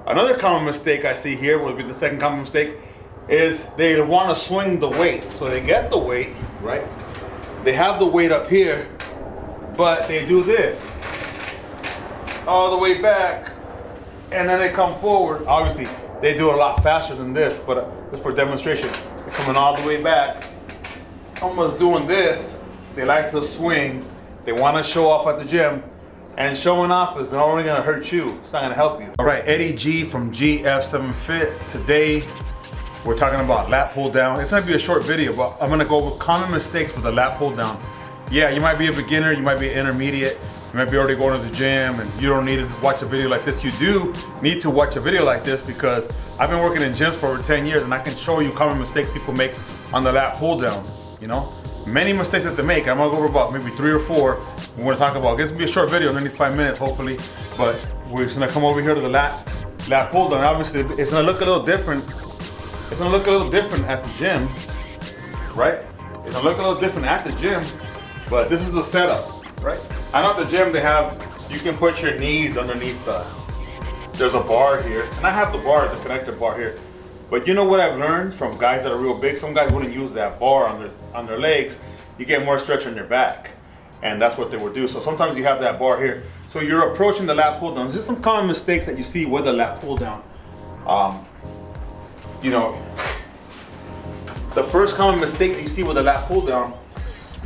Another common mistake I see here would be the second common mistake is they want to swing the weight. So they get the weight, right? They have the weight up here, but they do this all the way back, and then they come forward. Obviously, they do it a lot faster than this, but just for demonstration, they're coming all the way back, almost doing this. They like to swing. They want to show off at the gym, and showing off is not only going to hurt you, it's not going to help you. All right, Eddie G from GF7FIT. Today, we're talking about lat pull down. It's going to be a short video, but I'm going to go over common mistakes with the lat pull down. Yeah, you might be a beginner, you might be an intermediate, you might be already going to the gym and you don't need to watch a video like this. You do need to watch a video like this because I've been working in gyms for over 10 years and I can show you common mistakes people make on the lat pull down, you know? Many mistakes that they make. I'm gonna go over about maybe 3 or 4. We're gonna talk about, it's gonna be a short video, underneath 5 minutes hopefully, but we're just gonna come over here to the lat pull down. Obviously, it's gonna look a little different. It's gonna look a little different at the gym, right? It's gonna look a little different at the gym, but this is the setup, right? I know at the gym they have, you can put your knees underneath there's a bar here, and I have the bar, the connector bar here. But you know what I've learned from guys that are real big? Some guys wouldn't use that bar on their legs. You get more stretch on your back, and that's what they would do. So sometimes you have that bar here. So you're approaching the lat pull down. There's just some common mistakes that you see with the lat pull down. You know, the first common mistake that you see with the lat pull down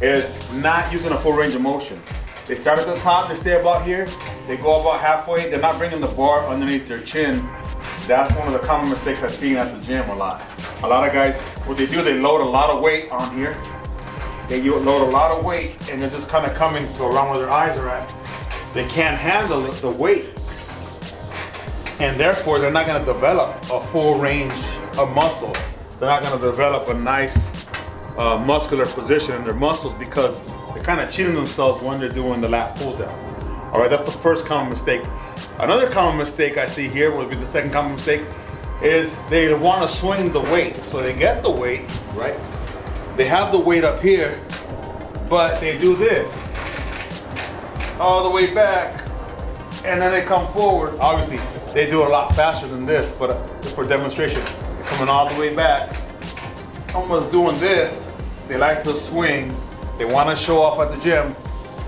is not using a full range of motion. They start at the top, they stay about here, they go about halfway, they're not bringing the bar underneath their chin. That's one of the common mistakes I've seen at the gym a lot. A lot of guys, what they do, they load a lot of weight on here. They load a lot of weight and they're just kind of coming to around where their eyes are at. They can't handle the weight. And therefore, they're not gonna develop a full range of muscle. They're not gonna develop a nice muscular position in their muscles because they're kind of cheating themselves when they're doing the lat pull down. All right, that's the first common mistake. Another common mistake I see here would be the second common mistake is they want to swing the weight. So they get the weight, right? They have the weight up here, but they do this all the way back, and then they come forward. Obviously, they do it a lot faster than this, but just for demonstration, they're coming all the way back, almost doing this. They like to swing. They want to show off at the gym,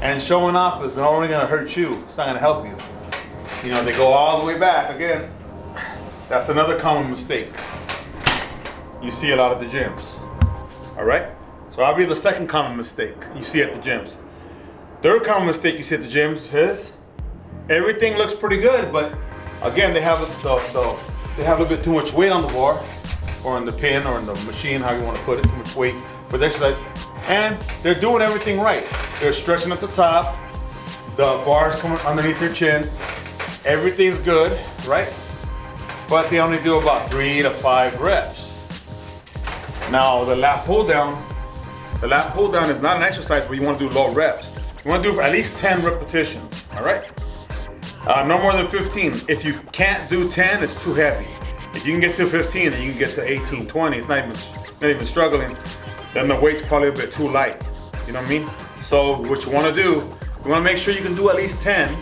and showing off is not only going to hurt you, it's not going to help you. You know, they go all the way back again. That's another common mistake you see a lot at the gyms. All right? So that'll be the second common mistake you see at the gyms. Third common mistake you see at the gyms is everything looks pretty good, but again, they have a little bit too much weight on the bar, or in the pin, or in the machine, how you want to put it, too much weight for the exercise. And they're doing everything right. They're stretching at the top, the bar's coming underneath their chin, everything's good, right? But they only do about 3 to 5 reps. Now the lat pull down is not an exercise where you want to do low reps. You want to do at least 10 repetitions, all right? No more than 15. If you can't do 10, it's too heavy. If you can get to 15, then you can get to 18, 20. It's not even struggling. Then the weight's probably a bit too light. You know what I mean? So what you want to do, you want to make sure you can do at least 10.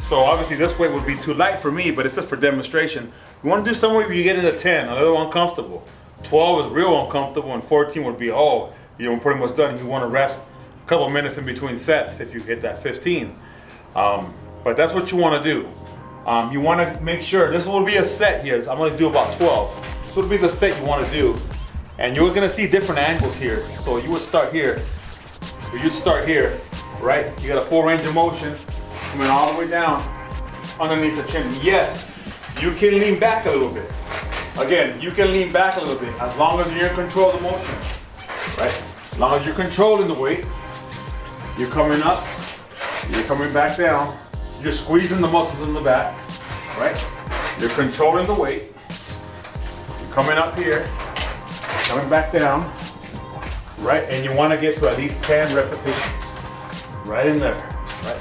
So obviously this weight would be too light for me, but it's just for demonstration. You want to do somewhere where you get into 10, a little uncomfortable. 12 is real uncomfortable, and 14 would be, oh, you're pretty much done. You want to rest a couple minutes in between sets if you hit that 15. But that's what you want to do. You want to make sure, this will be a set here. So I'm going to do about 12. This will be the set you want to do. And you're going to see different angles here. So you would start here, or you'd start here, right? You got a full range of motion, coming all the way down underneath the chin. Yes, you can lean back a little bit. Again, you can lean back a little bit as long as you're in control of the motion, right? As long as you're controlling the weight, you're coming up, you're coming back down, you're squeezing the muscles in the back, right? You're controlling the weight, you're coming up here, coming back down, right? And you want to get to at least 10 repetitions, right in there, right?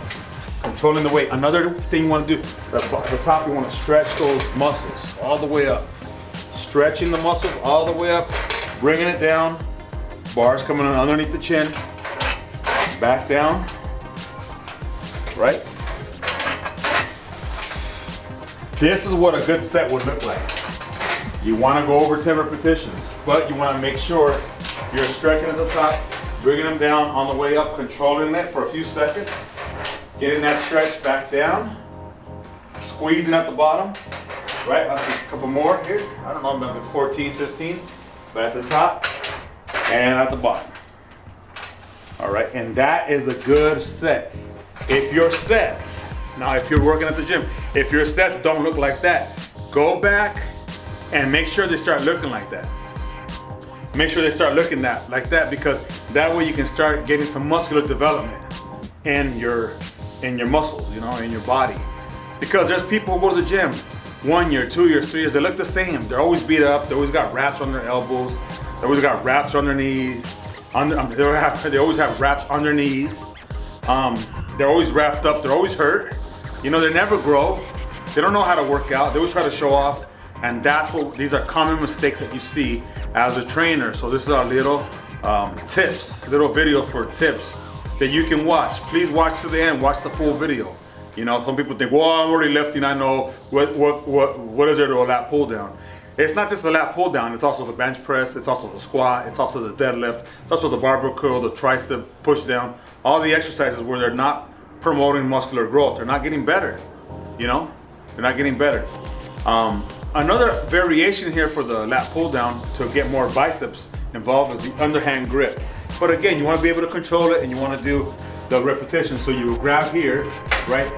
Controlling the weight. Another thing you want to do, at the top, you want to stretch those muscles all the way up. Stretching the muscles all the way up, bringing it down, bars coming on underneath the chin, back down, right? This is what a good set would look like. You want to go over 10 repetitions, but you want to make sure you're stretching at the top, bringing them down on the way up, controlling it for a few seconds, getting that stretch back down, squeezing at the bottom, right? A couple more here. I don't know, maybe 14, 15, but at the top and at the bottom. All right, and that is a good set. If your sets, now if you're working at the gym, if your sets don't look like that, go back and make sure they start looking like that. Make sure they start looking like that, because that way you can start getting some muscular development in your muscles, you know, in your body. Because there's people who go to the gym 1 year, 2 years, 3 years, they look the same. They're always beat up, they always got wraps on their elbows, they always got wraps on their knees, they always have wraps on their knees. They're always wrapped up, they're always hurt. You know, they never grow. They don't know how to work out. They always try to show off. And that's what, these are common mistakes that you see as a trainer. So this is our little tips, little videos for tips that you can watch. Please watch to the end, watch the full video. You know, some people think, well, I'm already lifting, I know. What is there to a lat pull down? It's not just the lat pull down, it's also the bench press, it's also the squat, it's also the deadlift, it's also the barbell curl, the tricep push down, all the exercises where they're not promoting muscular growth. They're not getting better, you know? They're not getting better. Another variation here for the lat pull down to get more biceps involved is the underhand grip. But again, you want to be able to control it and you want to do the repetition. So you grab here, right?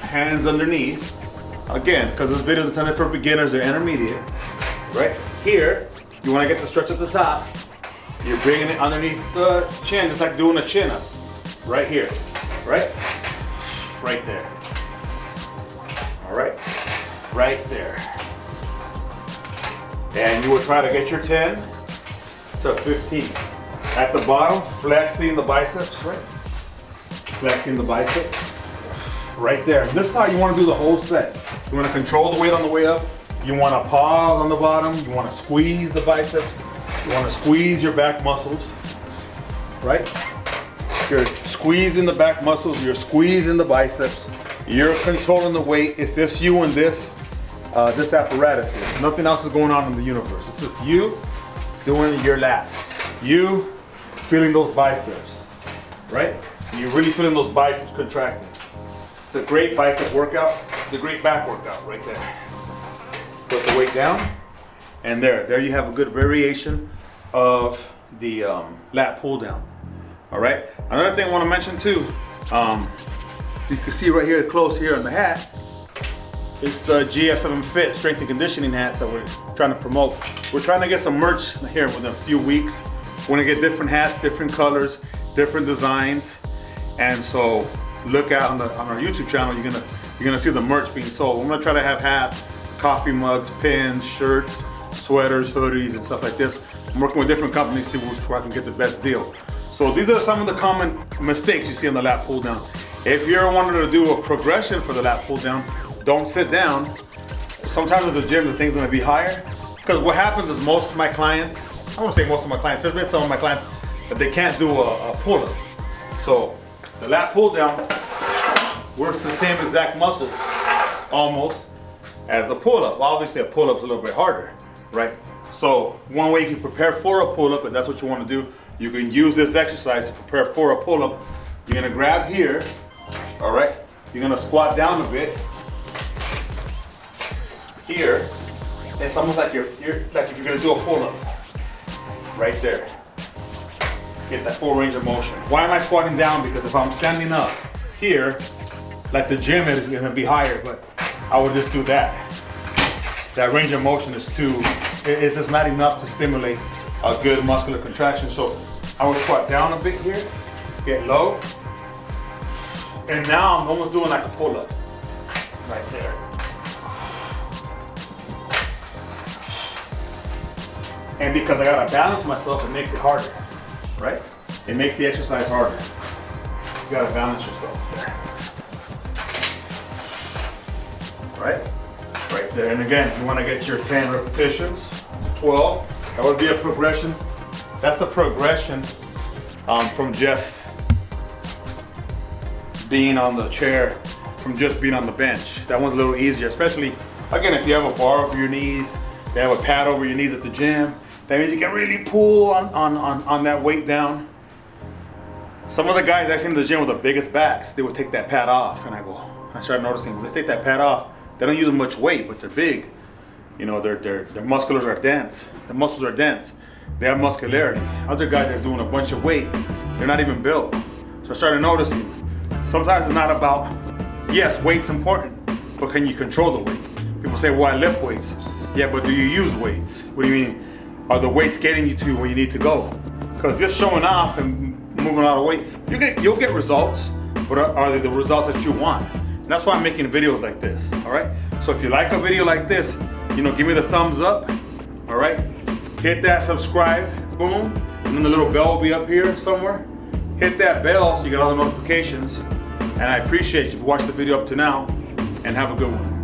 Hands underneath. Again, because this video is intended for beginners or intermediate. Right? Here, you want to get the stretch at the top. You're bringing it underneath the chin, just like doing a chin up. Right here. Right? Right there. All right? Right there. And you will try to get your 10 to 15. At the bottom, flexing the biceps, right? Flexing the biceps. Right there. And this is how you want to do the whole set. You want to control the weight on the way up. You want to pause on the bottom. You want to squeeze the biceps. You want to squeeze your back muscles, right? You're squeezing the back muscles. You're squeezing the biceps. You're controlling the weight. It's just you and this apparatus here. Nothing else is going on in the universe. It's just you doing your lats. You feeling those biceps, right? You're really feeling those biceps contracting. It's a great bicep workout. It's a great back workout right there. Put the weight down, and there you have a good variation of the lat pull down. All right. Another thing I want to mention too, you can see right here, close here on the hat, it's the GF7FIT strength and conditioning hats that we're trying to promote. We're trying to get some merch here within a few weeks. We're gonna get different hats, different colors, different designs, and so look out on our YouTube channel. You're gonna see the merch being sold. We're gonna try to have hats, coffee mugs, pins, shirts, sweaters, hoodies, and stuff like this. I'm working with different companies to see where I can get the best deal. So these are some of the common mistakes you see on the lat pull down. If you're wanting to do a progression for the lat pull down, don't sit down. Sometimes at the gym, the thing's gonna be higher. Because what happens is most of my clients, I won't say most of my clients, there's been some of my clients that they can't do a pull-up. So the lat pull down works the same exact muscles, almost, as a pull-up. Obviously a pull-up's a little bit harder, right? So one way you can prepare for a pull-up, if that's what you want to do, you can use this exercise to prepare for a pull-up. You're gonna grab here, all right? You're gonna squat down a bit. Here, it's almost like you're like if you're gonna do a pull-up. Right there. Get that full range of motion. Why am I squatting down? Because if I'm standing up here, like the gym is gonna be higher, but I would just do that. That range of motion is it's just not enough to stimulate a good muscular contraction. So I would squat down a bit here, get low, and now I'm almost doing like a pull-up. Right there. And because I gotta balance myself, it makes it harder, right? It makes the exercise harder. You gotta balance yourself there. Right? Right there. And again, you wanna get your 10 repetitions, 12. That would be a progression. That's a progression from just being on the chair, from just being on the bench. That one's a little easier, especially Again, if you have a bar over your knees, they have a pad over your knees at the gym, that means you can really pull on that weight down. Some of the guys I see in the gym with the biggest backs, they would take that pad off, and I started noticing when they take that pad off, they don't use much weight, but they're big. You know, their musculars are dense. The muscles are dense. They have muscularity. Other guys are doing a bunch of weight, they're not even built. So I started noticing, sometimes it's not about, yes, weight's important, but can you control the weight? People say, well, I lift weights. Yeah, but do you use weights? What do you mean? Are the weights getting you to where you need to go? Because just showing off and moving a lot of weight, you'll get results, but are they the results that you want? And that's why I'm making videos like this, all right? So if you like a video like this, you know, give me the thumbs up, all right? Hit that subscribe, boom, and then the little bell will be up here somewhere. Hit that bell so you get all the notifications. And I appreciate you for watching the video up to now, and have a good one.